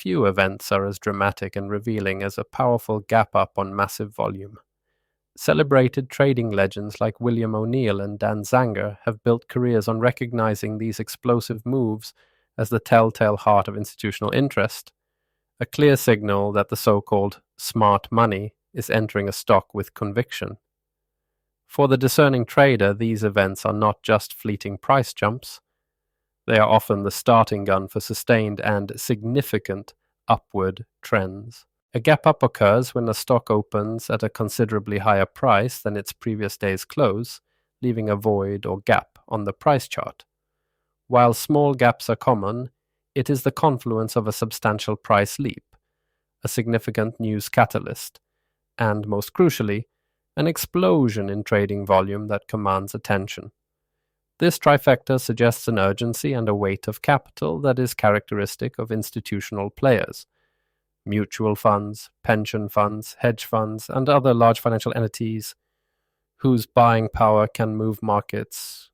Few events are as dramatic and revealing as a powerful gap up on massive volume. Celebrated trading legends like William O'Neill and Dan Zanger have built careers on recognizing these explosive moves as the telltale heart of institutional interest, a clear signal that the so-called smart money is entering a stock with conviction. For the discerning trader, these events are not just fleeting price jumps. They are often the starting gun for sustained and significant upward trends. A gap up occurs when a stock opens at a considerably higher price than its previous day's close, leaving a void or gap on the price chart. While small gaps are common, it is the confluence of a substantial price leap, a significant news catalyst, and, most crucially, an explosion in trading volume that commands attention. This trifecta suggests an urgency and a weight of capital that is characteristic of institutional players. Mutual funds, pension funds, hedge funds, and other large financial entities whose buying power can move markets.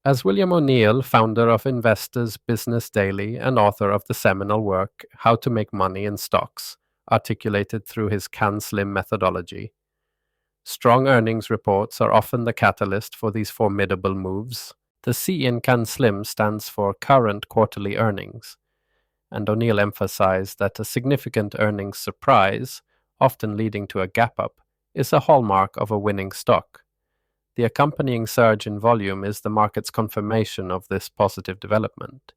As William O'Neill, founder of Investors Business Daily and author of the seminal work How to Make Money in Stocks, articulated through his CAN-SLIM methodology, strong earnings reports are often the catalyst for these formidable moves. The C in CAN-SLIM stands for current quarterly earnings, and O'Neill emphasized that a significant earnings surprise, often leading to a gap up, is a hallmark of a winning stock. The accompanying surge in volume is the market's confirmation of this positive development,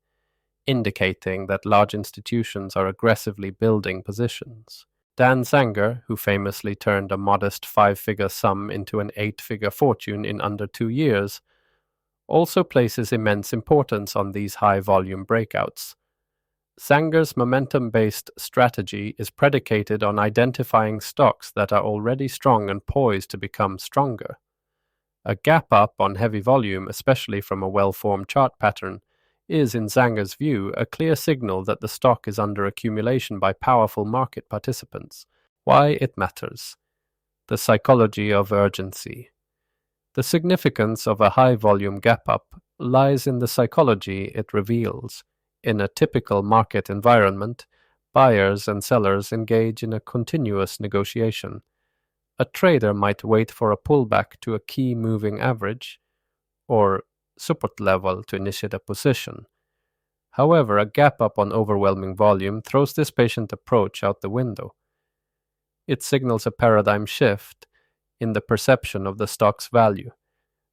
indicating that large institutions are aggressively building positions. Dan Zanger, who famously turned a modest 5-figure sum into an 8-figure fortune in under 2 years, also places immense importance on these high-volume breakouts. Zanger's momentum-based strategy is predicated on identifying stocks that are already strong and poised to become stronger. A gap up on heavy volume, especially from a well-formed chart pattern, is, in Zanger's view, a clear signal that the stock is under accumulation by powerful market participants. Why it matters. The psychology of urgency. The significance of a high-volume gap-up lies in the psychology it reveals. In a typical market environment, buyers and sellers engage in a continuous negotiation. A trader might wait for a pullback to a key moving average, or support level to initiate a position. However, a gap up on overwhelming volume throws this patient approach out the window. It signals a paradigm shift in the perception of the stock's value.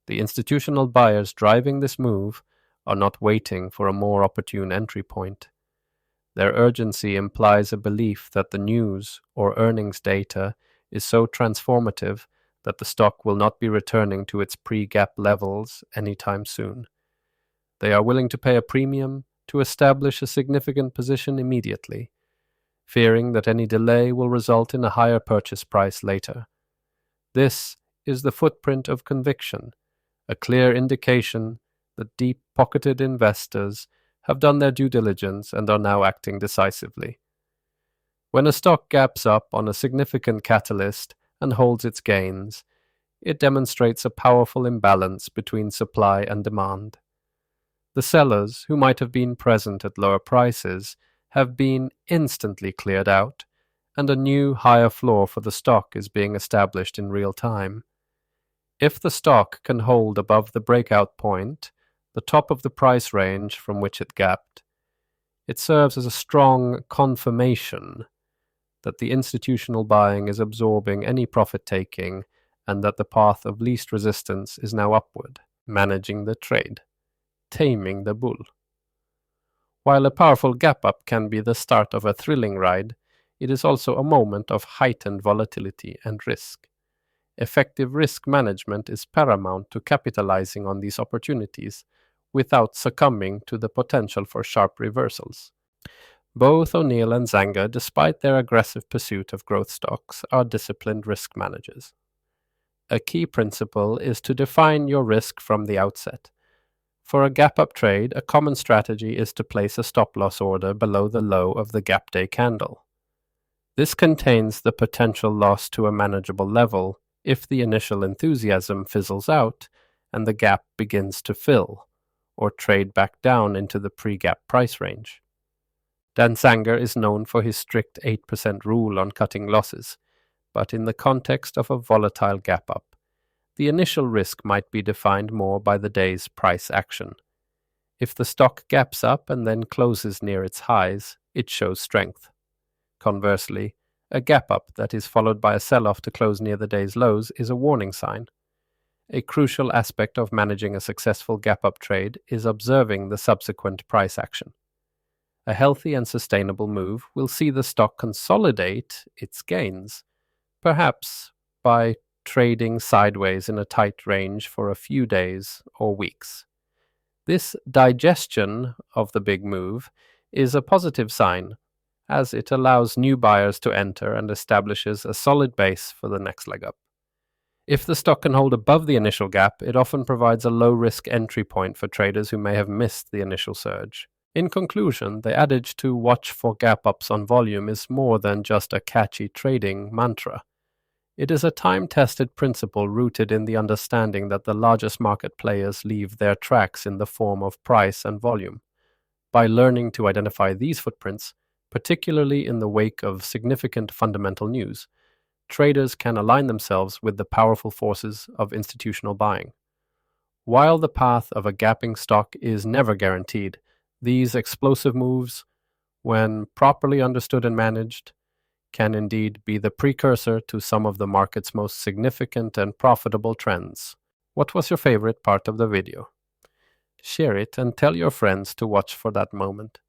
The institutional buyers driving this move are not waiting for a more opportune entry point. Their urgency implies a belief that the news or earnings data is so transformative that the stock will not be returning to its pre-gap levels anytime soon. They are willing to pay a premium to establish a significant position immediately, fearing that any delay will result in a higher purchase price later. This is the footprint of conviction, a clear indication that deep-pocketed investors have done their due diligence and are now acting decisively. When a stock gaps up on a significant catalyst and holds its gains, it demonstrates a powerful imbalance between supply and demand. The sellers, who might have been present at lower prices, have been instantly cleared out, and a new higher floor for the stock is being established in real time. If the stock can hold above the breakout point, the top of the price range from which it gapped, it serves as a strong confirmation that the institutional buying is absorbing any profit-taking and that the path of least resistance is now upward, managing the trade, taming the bull. While a powerful gap-up can be the start of a thrilling ride, it is also a moment of heightened volatility and risk. Effective risk management is paramount to capitalizing on these opportunities without succumbing to the potential for sharp reversals. Both O'Neill and Zanger, despite their aggressive pursuit of growth stocks, are disciplined risk managers. A key principle is to define your risk from the outset. For a gap-up trade, a common strategy is to place a stop-loss order below the low of the gap day candle. This contains the potential loss to a manageable level if the initial enthusiasm fizzles out and the gap begins to fill, or trade back down into the pre-gap price range. Dan Zanger is known for his strict 8% rule on cutting losses, but in the context of a volatile gap up, the initial risk might be defined more by the day's price action. If the stock gaps up and then closes near its highs, it shows strength. Conversely, a gap up that is followed by a sell-off to close near the day's lows is a warning sign. A crucial aspect of managing a successful gap-up trade is observing the subsequent price action. A healthy and sustainable move will see the stock consolidate its gains, perhaps by trading sideways in a tight range for a few days or weeks. This digestion of the big move is a positive sign, as it allows new buyers to enter and establishes a solid base for the next leg up. If the stock can hold above the initial gap, it often provides a low-risk entry point for traders who may have missed the initial surge. In conclusion, the adage to watch for gap-ups on volume is more than just a catchy trading mantra. It is a time-tested principle rooted in the understanding that the largest market players leave their tracks in the form of price and volume. By learning to identify these footprints, particularly in the wake of significant fundamental news, traders can align themselves with the powerful forces of institutional buying. While the path of a gapping stock is never guaranteed, these explosive moves, when properly understood and managed, can indeed be the precursor to some of the market's most significant and profitable trends. What was your favorite part of the video? Share it and tell your friends to watch for that moment.